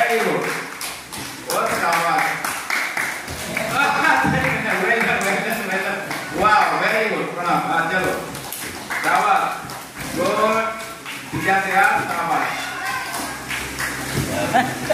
Very good. What शाबाश. Well done. Wow, very good. प्रणाम. चलो. शाबाश. Good. सीधा शाबाश.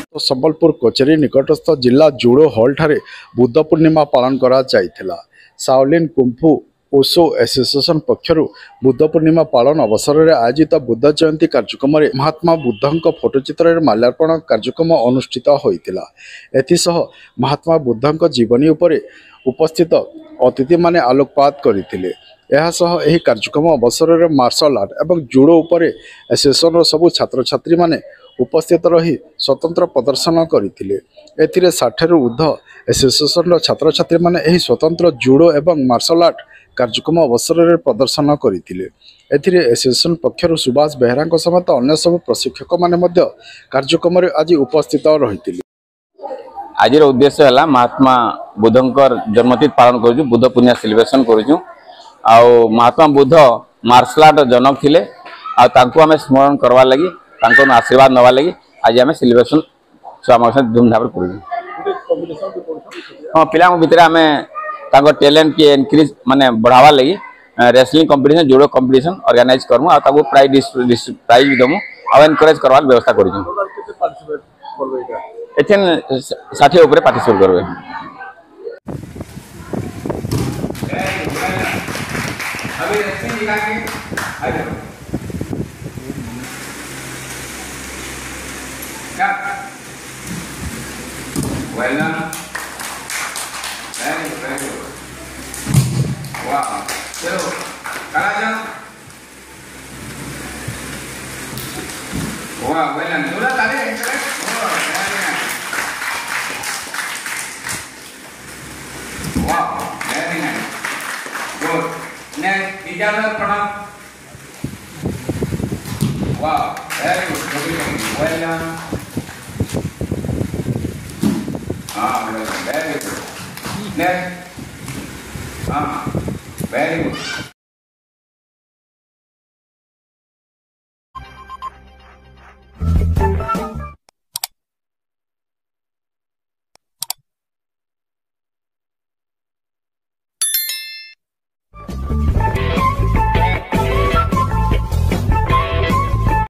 तो संबलपुर कोचेरी निकटस्थ जिला जुडो हॉल ठारे बुद्ध पूर्णिमा पालन करा जायथिला। साओलिन कुंफू ओशो एसोसिएशन पक्षर बुद्ध पूर्णिमा पालन अवसर में आयोजित बुद्ध जयंती कार्यक्रम में महात्मा बुद्धंक फोटोचित्र माल्यार्पण कार्यक्रम अनुष्ठित होइतिला। एथिसह महात्मा बुद्धंक जीवनी उपरे उपस्थित अतिथि माने आलोकपात करथिले। एहासह एही कार्यक्रम अवसर में मार्शल आर्ट एवं जुडो उपरे एसोसिएशन सबु छात्र छात्री माने उपस्थित रही स्वतंत्र प्रदर्शन करथिले। एथिरे 60 रु ऊर्ध्व एसोसिएशन छात्र छात्री माने एही स्वतंत्र जुडो एवं मार्शल आर्ट कार्यक्रम अवसर में प्रदर्शन करथिले। एथिरे एसोसिएशन पक्षर सुभाष बेहरा समेत अन्य सब प्रशिक्षक माने मध्य कार्यक्रम में आज उपस्थित रहिथिले। आज उद्देश्य है महात्मा बुद्धंकर जन्मतिथि पालन करूँ, बुद्ध पूर्णिमा सेलिब्रेशन करूँ। आउ महात्मा बुद्ध मार्शल आर्ट जनक थिले, आम स्मरण करवा लगी आशीर्वाद नवा लगी आज आम सेलिब्रेशन धूमधाम करूँ। हाँ, पिला भितर आम टैलेंट की इनक्रीज माने बढ़ावा लगी रेसलिंग कंपटीशन जुडो कंपटीशन ऑर्गेनाइज करूँ आ प्राइज भी दमु आ एनकरेज करवार व्यवस्था करूँ। एथेन 60 ऊपर पार्टिसिपेट करबे। अभी रेसलिंग दिखाएंगे। क्या? Well done. Very good, very good. Wow. चलो, करा जाओ। Wow, well done. दूरा ताले correct. Oh, very nice. Wow, very nice. Good. Next, इजाजत प्रणाम. Wow, very good. Well done. Very good. Next. Very good.